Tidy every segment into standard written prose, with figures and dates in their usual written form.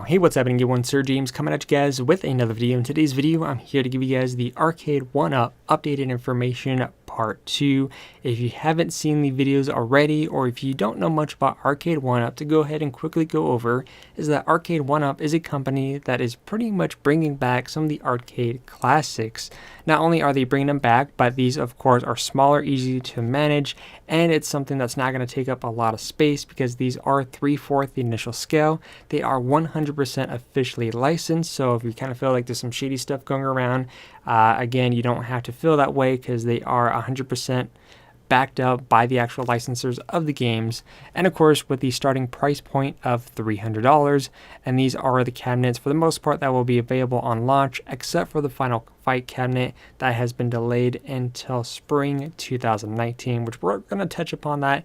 Hey, what's happening everyone? SirJames coming at you guys with another video. In today's video, I'm here to give you guys the Arcade1Up updated information part 2. If you haven't seen the videos already, or if you don't know much about Arcade1Up, to go ahead and quickly go over is that Arcade1Up is a company that is pretty much bringing back some of the arcade classics. Not only are they bringing them back, but these of course are smaller, easy to manage, and it's something that's not going to take up a lot of space because these are 3/4 the initial scale. They are 100% officially licensed, so if you kind of feel like there's some shady stuff going around, again, you don't have to feel that way because they are 100% backed up by the actual licensors of the games, and of course with the starting price point of $300. And these are the cabinets for the most part that will be available on launch, except for the Final Fight cabinet that has been delayed until spring 2019, which we're going to touch upon that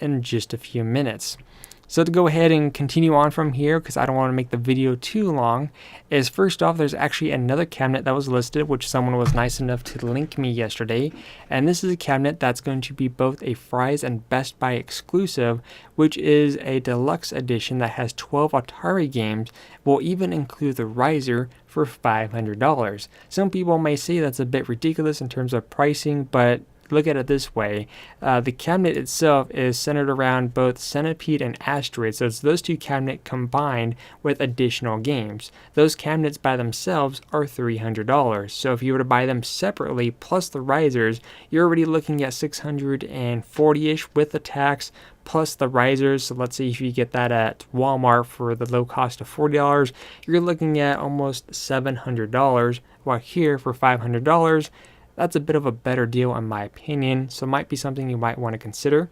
in just a few minutes. So to go ahead and continue on from here, because I don't want to make the video too long, is first off, there's actually another cabinet that was listed, which someone was nice enough to link me yesterday. And this is a cabinet that's going to be both a Fry's and Best Buy exclusive, which is a deluxe edition that has 12 Atari games. Will even include the riser for $500. Some people may say that's a bit ridiculous in terms of pricing, but look at it this way. The cabinet itself is centered around both Centipede and Asteroid, so it's those two cabinets combined with additional games. Those cabinets by themselves are $300, so if you were to buy them separately plus the risers, you're already looking at $640-ish with the tax plus the risers. So let's say if you get that at Walmart for the low cost of $40, you're looking at almost $700, while here for $500, that's a bit of a better deal in my opinion, so it might be something you might want to consider.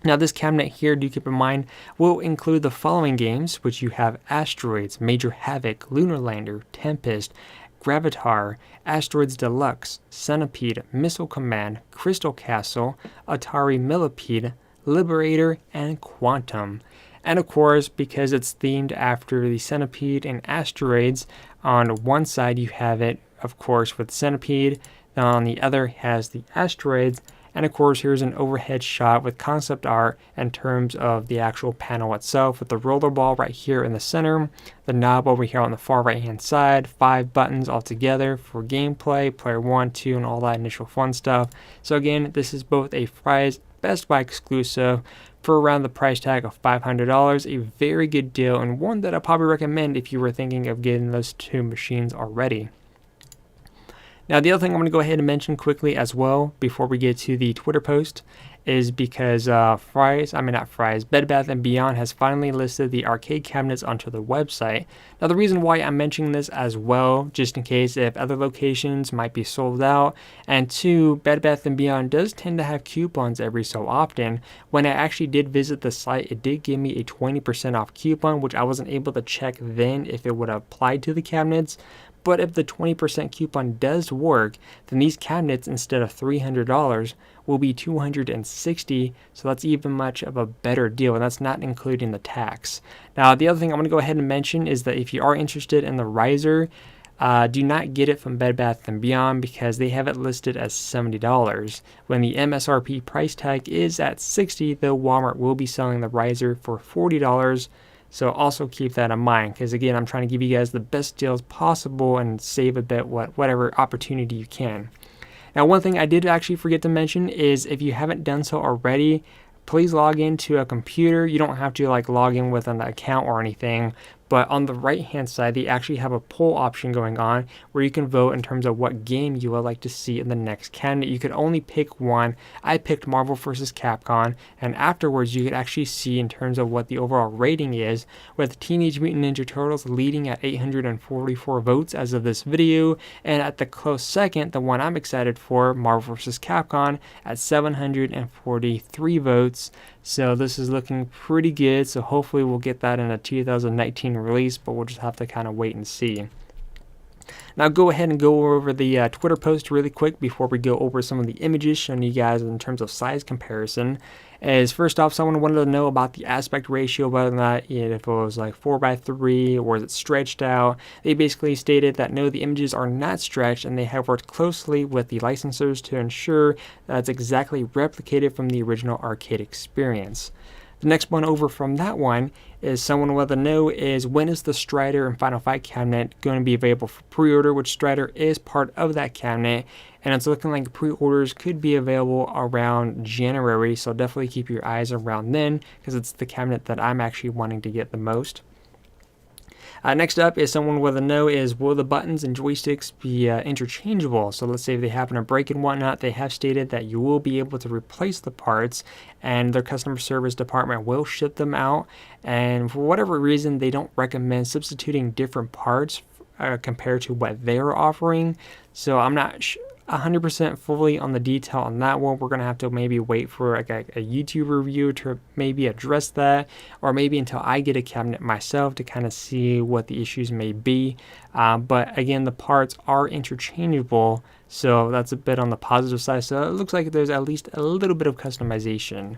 Now this cabinet here, do keep in mind, will include the following games, which you have Asteroids, Major Havoc, Lunar Lander, Tempest, Gravitar, Asteroids Deluxe, Centipede, Missile Command, Crystal Castle, Atari Millipede, Liberator, and Quantum. And of course, because it's themed after the Centipede and Asteroids, on one side you have it, of course, with Centipede. On the other has the Asteroids, and of course here's an overhead shot with concept art in terms of the actual panel itself, with the roller ball right here in the center, the knob over here on the far right hand side, 5 buttons all together for gameplay, player 1, 2, and all that initial fun stuff. So again, this is both a Fry's Best Buy exclusive for around the price tag of $500, a very good deal, and one that I probably recommend if you were thinking of getting those two machines already. Now the other thing I'm going to go ahead and mention quickly as well before we get to the Twitter post is because Bed Bath & Beyond has finally listed the arcade cabinets onto their website. Now the reason why I'm mentioning this as well, just in case if other locations might be sold out, and two, Bed Bath & Beyond does tend to have coupons every so often. When I actually did visit the site, it did give me a 20% off coupon, which I wasn't able to check then if it would have applied to the cabinets. But if the 20% coupon does work, then these cabinets, instead of $300, will be $260, so that's even much of a better deal, and that's not including the tax. Now, the other thing I'm going to go ahead and mention is that if you are interested in the riser, do not get it from Bed Bath & Beyond because they have it listed as $70. When the MSRP price tag is at $60, though Walmart will be selling the riser for $40. So also keep that in mind, because again, I'm trying to give you guys the best deals possible and save a bit whatever opportunity you can. Now, one thing I did actually forget to mention is if you haven't done so already, please log into a computer. You don't have to log in with an account or anything, but on the right hand side they actually have a poll option going on where you can vote in terms of what game you would like to see in the next cabinet. You could only pick one. I picked Marvel vs. Capcom, and afterwards you could actually see in terms of what the overall rating is, with Teenage Mutant Ninja Turtles leading at 844 votes as of this video, and at the close second, the one I'm excited for, Marvel vs. Capcom, at 743 votes. So this is looking pretty good, so hopefully we'll get that in a 2019 release, but we'll just have to kind of wait and see. Now go ahead and go over the Twitter post really quick before we go over some of the images showing you guys in terms of size comparison. As first off, someone wanted to know about the aspect ratio, whether or not if it was like 4:3 or is it stretched out. They basically stated that no, the images are not stretched, and they have worked closely with the licensors to ensure that it's exactly replicated from the original arcade experience. The next one over from that one is someone wanted to know is when is the Strider and Final Fight cabinet going to be available for pre-order, which Strider is part of that cabinet, and it's looking like pre-orders could be available around January, so definitely keep your eyes around then because it's the cabinet that I'm actually wanting to get the most. Next up is someone with a know is will the buttons and joysticks be interchangeable? So let's say if they happen to break and whatnot, they have stated that you will be able to replace the parts and their customer service department will ship them out. And for whatever reason, they don't recommend substituting different parts compared to what they're offering. So I'm not 100% fully on the detail on that one. We're going to have to maybe wait for like a YouTube review to maybe address that, or maybe until I get a cabinet myself to kind of see what the issues may be. But again, the parts are interchangeable, so that's a bit on the positive side. So it looks like there's at least a little bit of customization.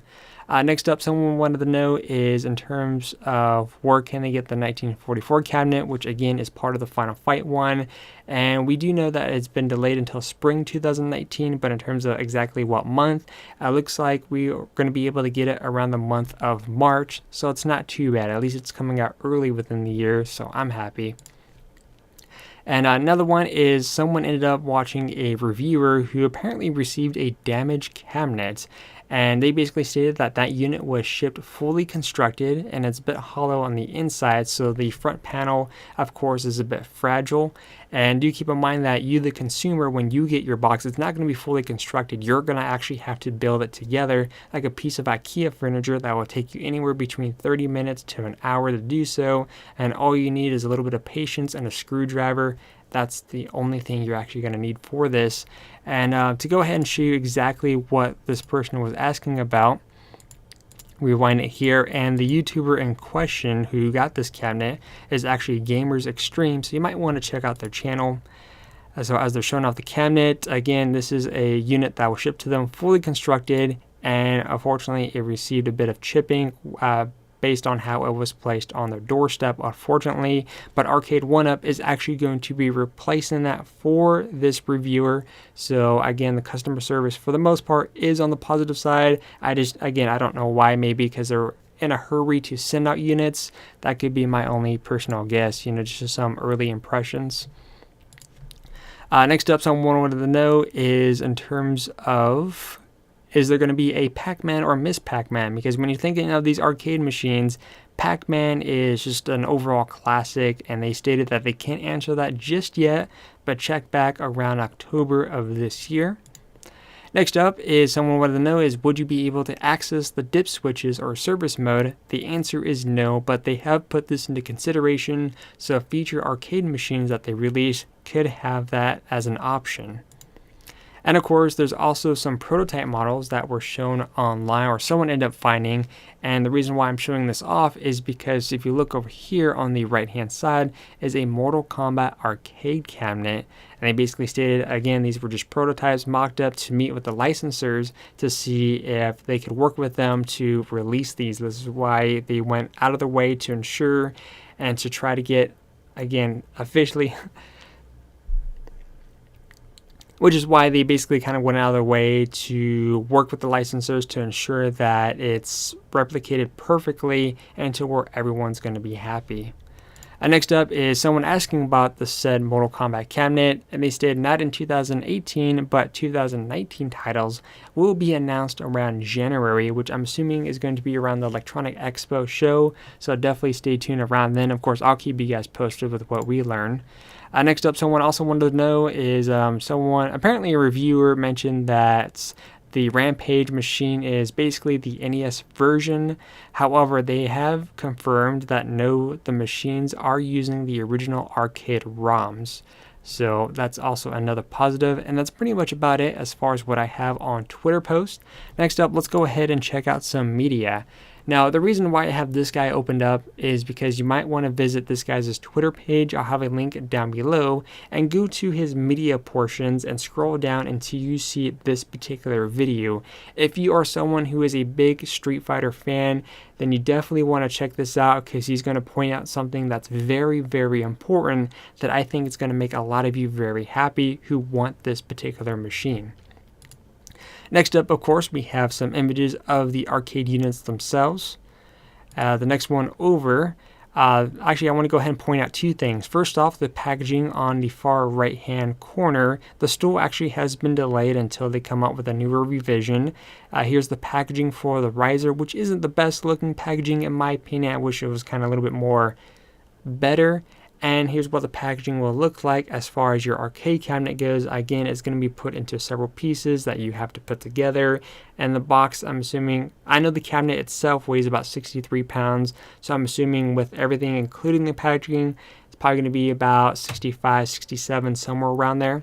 Next up, someone wanted to know is in terms of where can they get the 1944 cabinet, which again is part of the Final Fight one. And we do know that it's been delayed until spring 2019, but in terms of exactly what month, it looks like we are going to be able to get it around the month of March. So it's not too bad. At least it's coming out early within the year, so I'm happy. And another one is someone ended up watching a reviewer who apparently received a damaged cabinet, and they basically stated that that unit was shipped fully constructed and it's a bit hollow on the inside, so the front panel of course is a bit fragile. And do keep in mind that you, the consumer, when you get your box, it's not going to be fully constructed. You're going to actually have to build it together like a piece of IKEA furniture that will take you anywhere between 30 minutes to an hour to do so, and all you need is a little bit of patience and a screwdriver. That's the only thing you're actually going to need for this. And to go ahead and show you exactly what this person was asking about, we rewind it here, and the YouTuber in question who got this cabinet is actually Gamers Extreme, so you might want to check out their channel. So as they're showing off the cabinet, again, this is a unit that was shipped to them fully constructed, and unfortunately it received a bit of chipping based on how it was placed on their doorstep, unfortunately. But Arcade1Up is actually going to be replacing that for this reviewer. So again, the customer service for the most part is on the positive side. I don't know why, maybe because they're in a hurry to send out units. That could be my only personal guess, just some early impressions. Next up, someone wanted to know is in terms of, is there going to be a Pac-Man or Miss Pac-Man? Because when you're thinking of these arcade machines, Pac-Man is just an overall classic, and they stated that they can't answer that just yet, but check back around October of this year. Next up is someone wanted to know is would you be able to access the dip switches or service mode? The answer is no, but they have put this into consideration, so future arcade machines that they release could have that as an option. And of course, there's also some prototype models that were shown online, or someone ended up finding. And the reason why I'm showing this off is because if you look over here on the right hand side is a Mortal Kombat arcade cabinet. And they basically stated, again, these were just prototypes mocked up to meet with the licensors to see if they could work with them to release these. This is why they went out of their way to ensure and to try to get, again, officially which is why they basically kind of went out of their way to work with the licensors to ensure that it's replicated perfectly and to where everyone's going to be happy. Next up is someone asking about the said Mortal Kombat cabinet, and they stated not in 2018 but 2019 titles will be announced around January, which I'm assuming is going to be around the Electronic Expo show, so definitely stay tuned around then. Of course, I'll keep you guys posted with what we learn. Next up, someone also wanted to know is apparently a reviewer mentioned that the Rampage machine is basically the NES version. However, they have confirmed that no, the machines are using the original arcade ROMs. So that's also another positive, and that's pretty much about it as far as what I have on Twitter posts. Next up, let's go ahead and check out some media. Now, the reason why I have this guy opened up is because you might want to visit this guy's Twitter page. I'll have a link down below, and go to his media portions and scroll down until you see this particular video. If you are someone who is a big Street Fighter fan, then you definitely want to check this out, because he's going to point out something that's very, very important that I think is going to make a lot of you very happy who want this particular machine. Next up, of course, we have some images of the arcade units themselves. The next one over. Actually, I want to go ahead and point out two things. First off, the packaging on the far right hand corner, the stool actually has been delayed until they come out with a newer revision. Here's the packaging for the riser, which isn't the best looking packaging in my opinion. I wish it was kind of a little bit more better. And here's what the packaging will look like as far as your arcade cabinet goes. Again, it's going to be put into several pieces that you have to put together. And the box, I'm assuming, I know the cabinet itself weighs about 63 pounds. So I'm assuming with everything, including the packaging, it's probably going to be about 65, 67, somewhere around there.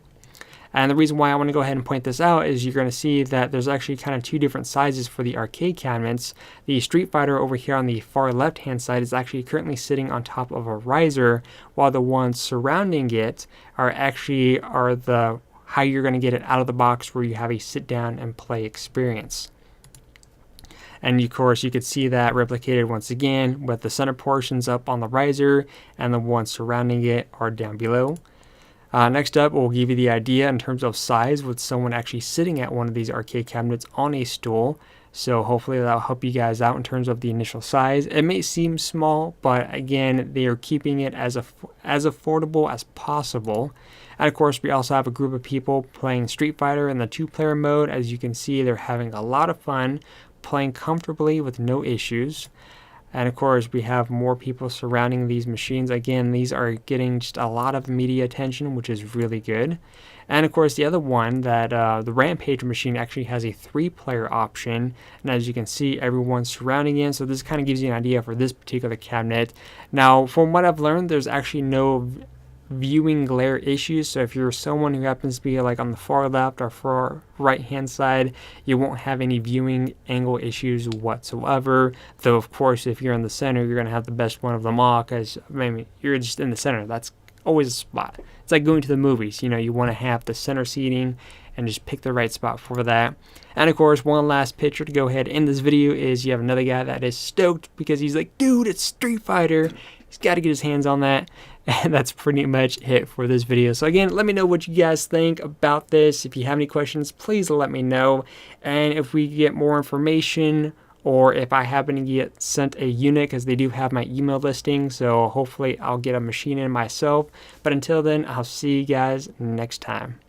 And the reason why I want to go ahead and point this out is you're going to see that there's actually kind of two different sizes for the arcade cabinets. The Street Fighter over here on the far left hand side is actually currently sitting on top of a riser, while the ones surrounding it are the how you're going to get it out of the box, where you have a sit down and play experience. And of course you could see that replicated once again with the center portions up on the riser and the ones surrounding it are down below. Next up, we'll give you the idea in terms of size with someone actually sitting at one of these arcade cabinets on a stool. So hopefully that'll help you guys out in terms of the initial size. It may seem small, but again, they are keeping it as affordable as possible. And of course, we also have a group of people playing Street Fighter in the 2-player mode. As you can see, they're having a lot of fun, playing comfortably with no issues. And of course, we have more people surrounding these machines. Again, these are getting just a lot of media attention, which is really good. And of course, the other one, that the Rampage machine actually has a 3-player option. And as you can see, everyone's surrounding it. So this kind of gives you an idea for this particular cabinet. Now, from what I've learned, there's actually no viewing glare issues. So if you're someone who happens to be like on the far left or far right hand side, you won't have any viewing angle issues whatsoever. Though of course, if you're in the center, you're going to have the best one of them all, because I mean, you're just in the center. That's always a spot. It's like going to the movies. You know, you want to have the center seating and just pick the right spot for that. And of course, one last picture to go ahead in this video is you have another guy that is stoked because he's like, dude, it's Street Fighter. He's got to get his hands on that. And that's pretty much it for this video. So again, let me know what you guys think about this. If you have any questions, please let me know. And if we get more information, or if I happen to get sent a unit, because they do have my email listing, so hopefully I'll get a machine in myself. But until then, I'll see you guys next time.